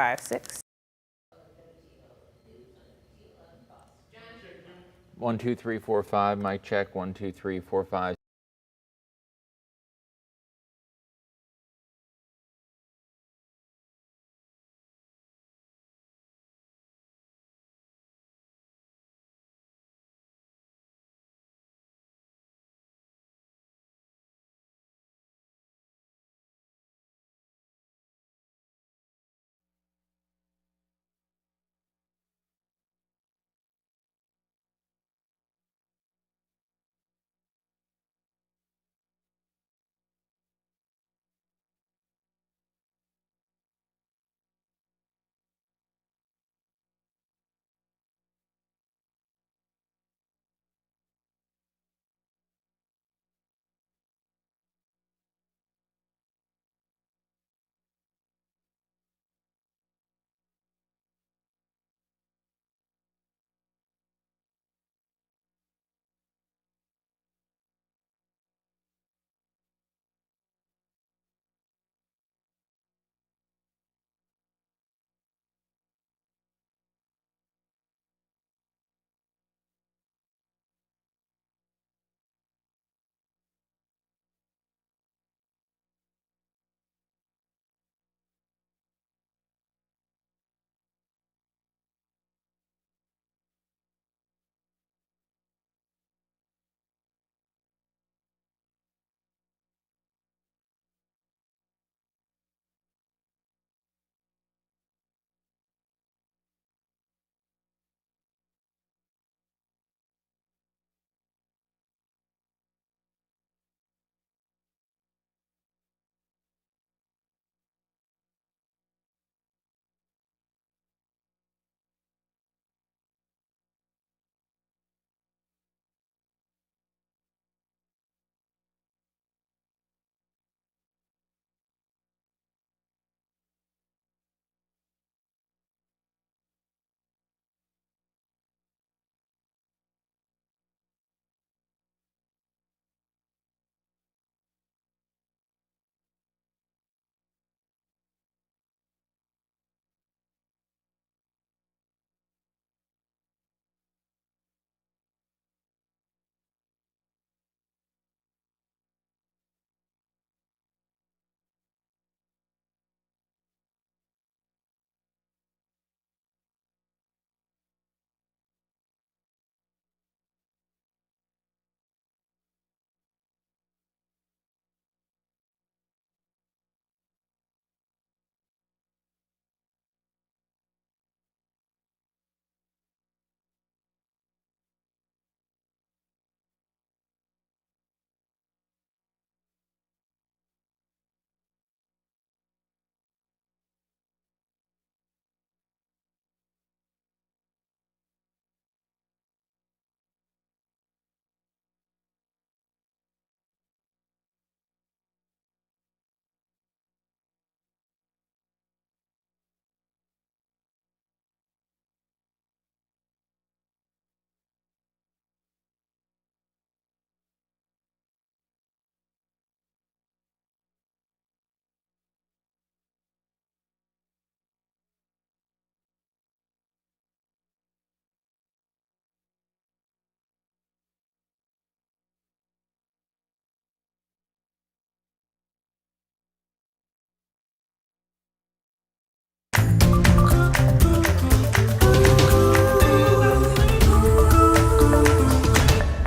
56. 1, 2, 3, 4, 5. Mic check. 1, 2, 3, 4, 5.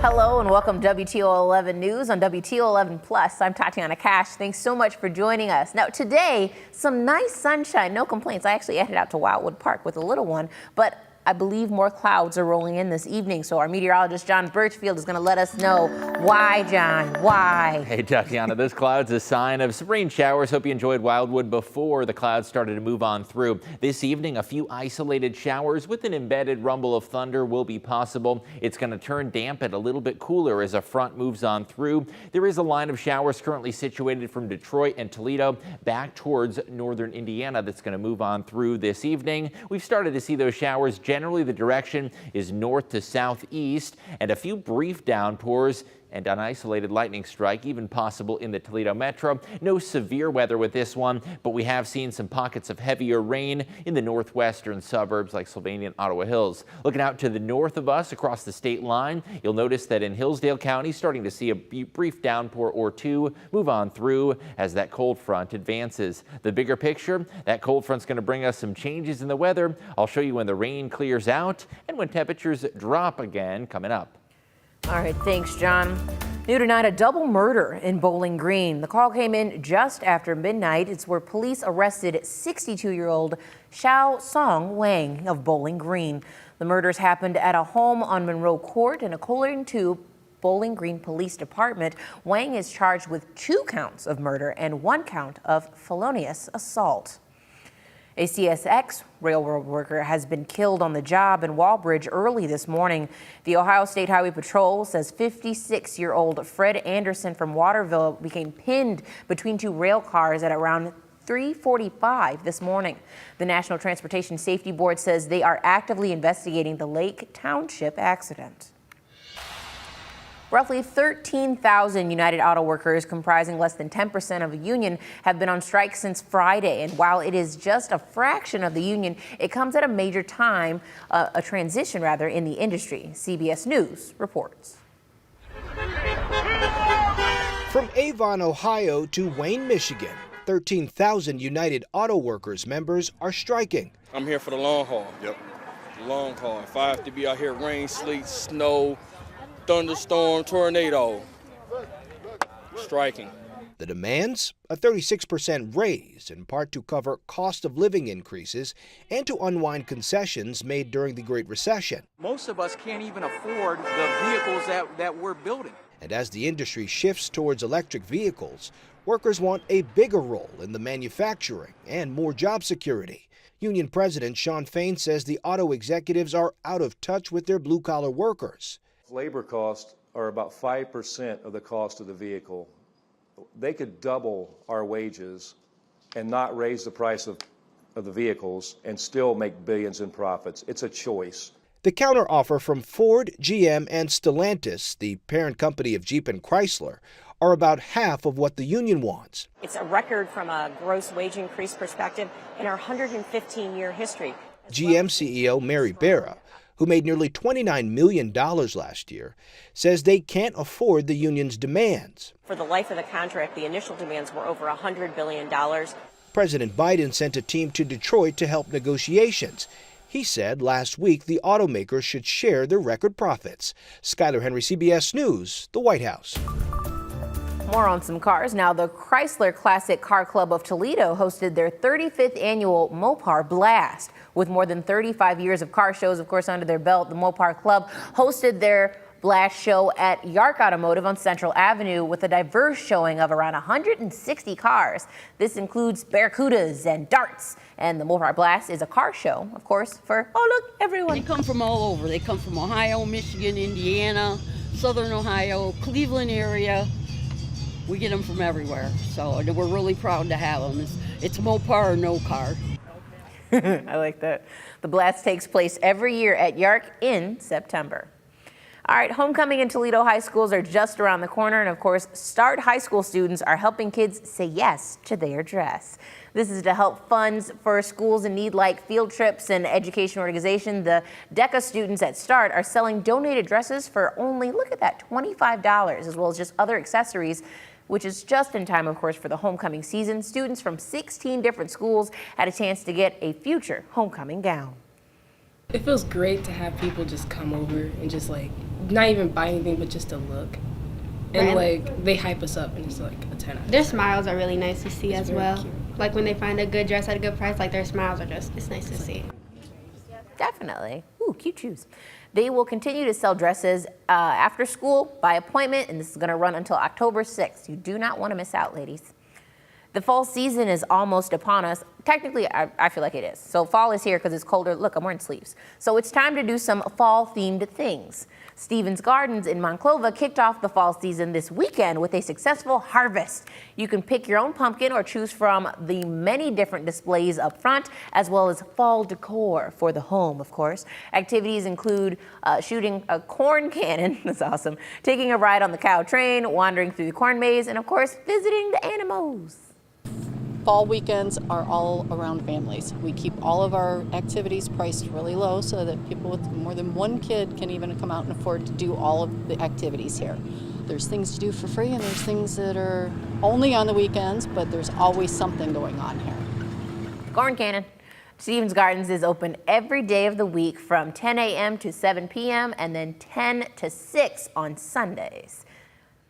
Hello and welcome to WTOL 11 News on WTOL 11 Plus. I'm Tatiana Cash. Thanks so much for joining us. Now today, some nice sunshine, no complaints. I actually headed out to Wildwood Park with a little one, but I believe more clouds are rolling in this evening. So our meteorologist, John Burchfield, is going to let us know why, John, why? Hey, Tatiana, those clouds a sign of some rain showers. Hope you enjoyed Wildwood before the clouds started to move on through. This evening, a few isolated showers with an embedded rumble of thunder will be possible. It's going to turn damp and a little bit cooler as a front moves on through. There is a line of showers currently situated from Detroit and Toledo back towards northern Indiana that's going to move on through this evening. We've started to see those showers. Generally, the direction is north to southeast, and a few brief downpours and an isolated lightning strike even possible in the Toledo metro. No severe weather with this one, but we have seen some pockets of heavier rain in the northwestern suburbs like Sylvania and Ottawa Hills. Looking out to the north of us across the state line, you'll notice that in Hillsdale County, starting to see a brief downpour or two move on through as that cold front advances. The bigger picture, that cold front's going to bring us some changes in the weather. I'll show you when the rain clears out and when temperatures drop again coming up. All right, thanks, John. New tonight, a double murder in Bowling Green. The call came in just after midnight. It's where police arrested 62-year-old Xiao Song Wang of Bowling Green. The murders happened at a home on Monroe Court, and according to Bowling Green Police Department, Wang is charged with 2 counts of murder and 1 count of felonious assault. A CSX railroad worker has been killed on the job in Walbridge early this morning. The Ohio State Highway Patrol says 56-year-old Fred Anderson from Waterville became pinned between 2 rail cars at around 3:45 this morning. The National Transportation Safety Board says they are actively investigating the Lake Township accident. Roughly 13,000 United Auto Workers, comprising less than 10% of a union, have been on strike since Friday. And while it is just a fraction of the union, it comes at a major time, a transition rather, in the industry. CBS News reports. From Avon, Ohio to Wayne, Michigan, 13,000 United Auto Workers members are striking. I'm here for the long haul. Yep. Long haul. If I have to be out here, rain, sleet, snow, thunderstorm, tornado, striking. The demands? A 36% raise, in part to cover cost of living increases and to unwind concessions made during the Great Recession. Most of us can't even afford the vehicles that we're building. And as the industry shifts towards electric vehicles, workers want a bigger role in the manufacturing and more job security. Union President Shawn Fain says the auto executives are out of touch with their blue-collar workers. Labor costs are about 5% of the cost of the vehicle. They could double our wages and not raise the price of the vehicles and still make billions in profits. It's a choice. The counteroffer from Ford, GM, and Stellantis, the parent company of Jeep and Chrysler, are about half of what the union wants. It's a record from a gross wage increase perspective in our 115-year history. GM CEO Mary Barra, who made nearly $29 million last year, says they can't afford the union's demands. For the life of the contract, the initial demands were over $100 billion. President Biden sent a team to Detroit to help negotiations. He said last week the automakers should share their record profits. Skyler Henry, CBS News, the White House. More on some cars. Now, the Chrysler Classic Car Club of Toledo hosted their 35th annual MOPAR Blast. With more than 35 years of car shows, of course, under their belt, the MOPAR Club hosted their Blast show at Yark Automotive on Central Avenue with a diverse showing of around 160 cars. This includes Barracudas and Darts. And the MOPAR Blast is a car show, of course, for, oh, look, everyone. They come from all over. They come from Ohio, Michigan, Indiana, Southern Ohio, Cleveland area. We get them from everywhere, so we're really proud to have them. It's MOPAR or no car. I like that. The Blast takes place every year at Yark in September. All right, homecoming and Toledo high schools are just around the corner, and of course, Start High School students are helping kids say yes to their dress. This is to help funds for schools in need like field trips and education organization. The DECA students at Start are selling donated dresses for only, look at that, $25, as well as just other accessories, which is just in time, of course, for the homecoming season. Students from 16 different schools had a chance to get a future homecoming gown. It feels great to have people just come over and just like, not even buy anything, but just to look. And like, they hype us up and it's like a 10 out of 10. Their smiles are really nice to see as well. Cute. Like when they find a good dress at a good price, like their smiles are just, it's nice to see. Definitely. Ooh, cute shoes. They will continue to sell dresses after school by appointment, and this is going to run until October 6th. You do not want to miss out, ladies. The fall season is almost upon us. technically, I feel like it is. So fall is here because it's colder. Look, I'm wearing sleeves. So it's time to do some fall-themed things. Stevens Gardens in Monclova kicked off the fall season this weekend with a successful harvest. You can pick your own pumpkin or choose from the many different displays up front, as well as fall decor for the home, of course. Activities include shooting a corn cannon, that's awesome, taking a ride on the cow train, wandering through the corn maze, and of course, visiting the animals. Fall weekends are all around families. We keep all of our activities priced really low so that people with more than one kid can even come out and afford to do all of the activities here. There's things to do for free and there's things that are only on the weekends, but there's always something going on here. Corn cannon. Stevens Gardens is open every day of the week from 10 a.m. to 7 p.m. and then 10 to 6 on Sundays.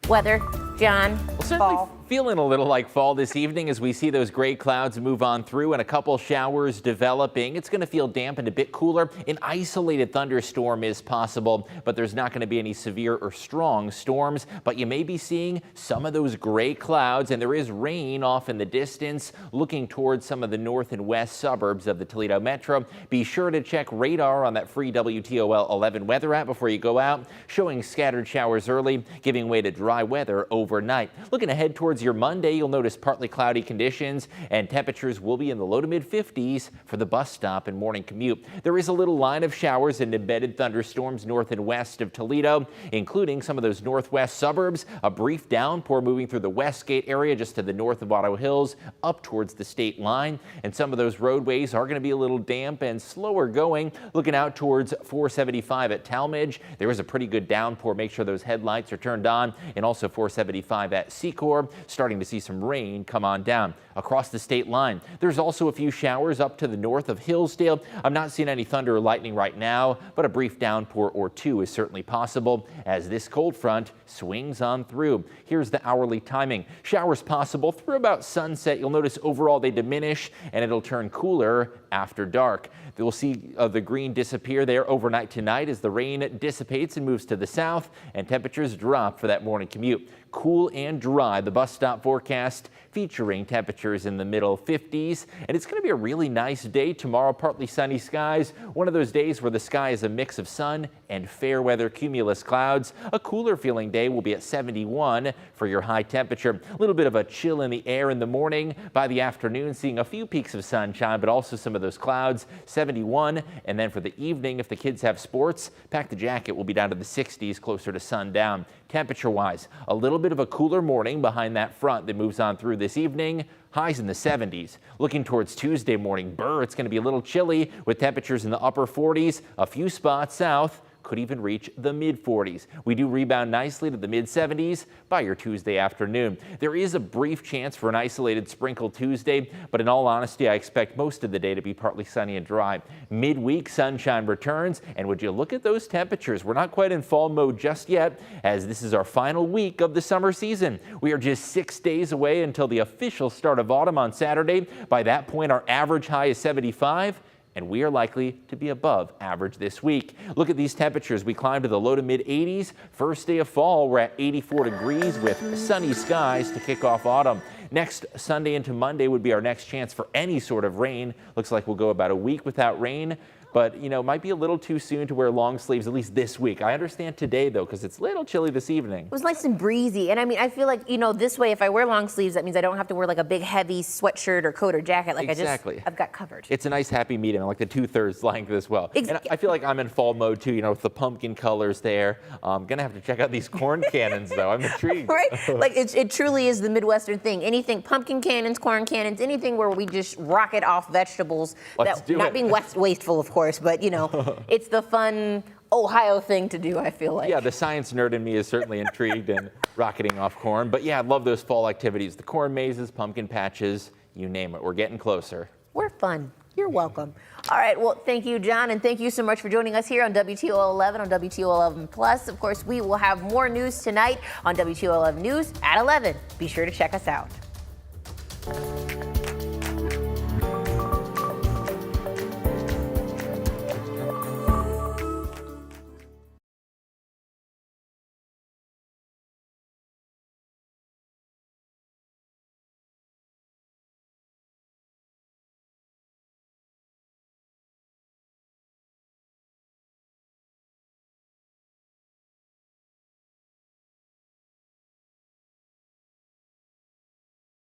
Weather, John, fall. Feeling a little like fall this evening as we see those gray clouds move on through and a couple showers developing. It's going to feel damp and a bit cooler. An isolated thunderstorm is possible, but there's not going to be any severe or strong storms. But you may be seeing some of those gray clouds, and there is rain off in the distance looking towards some of the north and west suburbs of the Toledo Metro. Be sure to check radar on that free WTOL 11 weather app before you go out, showing scattered showers early, giving way to dry weather overnight. Looking ahead towards your Monday, you'll notice partly cloudy conditions and temperatures will be in the low to mid 50s for the bus stop and morning commute. There is a little line of showers and embedded thunderstorms north and west of Toledo, including some of those northwest suburbs. A brief downpour moving through the Westgate area just to the north of Otto Hills up towards the state line. And some of those roadways are going to be a little damp and slower going. Looking out towards 475 at Talmadge, there is a pretty good downpour. Make sure those headlights are turned on. And also 475 at Secor, starting to see some rain come on down across the state line. There's also a few showers up to the north of Hillsdale. I'm not seeing any thunder or lightning right now, but a brief downpour or two is certainly possible as this cold front swings on through. Here's the hourly timing. Showers possible through about sunset. You'll notice overall they diminish and it'll turn cooler after dark. We'll see the green disappear there overnight tonight as the rain dissipates and moves to the south and temperatures drop for that morning commute. Cool and dry, the bus stop forecast featuring temperatures in the middle 50s. And it's going to be a really nice day tomorrow, partly sunny skies. One of those days where the sky is a mix of sun and fair weather cumulus clouds. A cooler feeling day will be at 71 for your high temperature. A little bit of a chill in the air in the morning. By the afternoon, seeing a few peaks of sunshine, but also some of those clouds, 71. And then for the evening, if the kids have sports, pack the jacket. Will be down to the 60s closer to sundown. Temperature-wise, a little bit of a cooler morning behind that front that moves on through this evening. Highs in the 70s. Looking towards Tuesday morning, it's going to be a little chilly with temperatures in the upper 40s. A few spots south could even reach the mid-40s. We do rebound nicely to the mid-70s by your Tuesday afternoon. There is a brief chance for an isolated sprinkle Tuesday, but in all honesty, I expect most of the day to be partly sunny and dry. Midweek sunshine returns, and would you look at those temperatures? We're not quite in fall mode just yet, as this is our final week of the summer season. We are just 6 days away until the official start of autumn on Saturday. By that point, our average high is 75. And we are likely to be above average this week. Look at these temperatures. We climb to the low to mid 80s. First day of fall, we're at 84 degrees with sunny skies to kick off autumn. Next Sunday into Monday would be our next chance for any sort of rain. Looks like we'll go about a week without rain. But, you know, it might be a little too soon to wear long sleeves, at least this week. I understand today, though, because it's a little chilly this evening. It was nice and breezy. And I mean, I feel like, you know, this way, if I wear long sleeves, that means I don't have to wear like a big, heavy sweatshirt or coat or jacket. Like Exactly. I've got covered. It's a nice, happy medium. I like the 2/3 length as well. And I feel like I'm in fall mode, too, you know, with the pumpkin colors there. I'm going to have to check out these corn cannons, though. I'm intrigued. Right? Like, it truly is the Midwestern thing. Anything, pumpkin cannons, corn cannons, anything where we just rocket off vegetables. Let's do not it. being wasteful, of course, but, you know. It's the fun Ohio thing to do, I feel like. Yeah, the science nerd in me is certainly intrigued in rocketing off corn. But yeah, I love those fall activities. The corn mazes, pumpkin patches, you name it. We're getting closer. We're fun. You're welcome. All right, well, thank you, John, and thank you so much for joining us here on WTOL 11 on WTOL 11 Plus. Of course, we will have more news tonight on WTOL 11 News at 11. Be sure to check us out.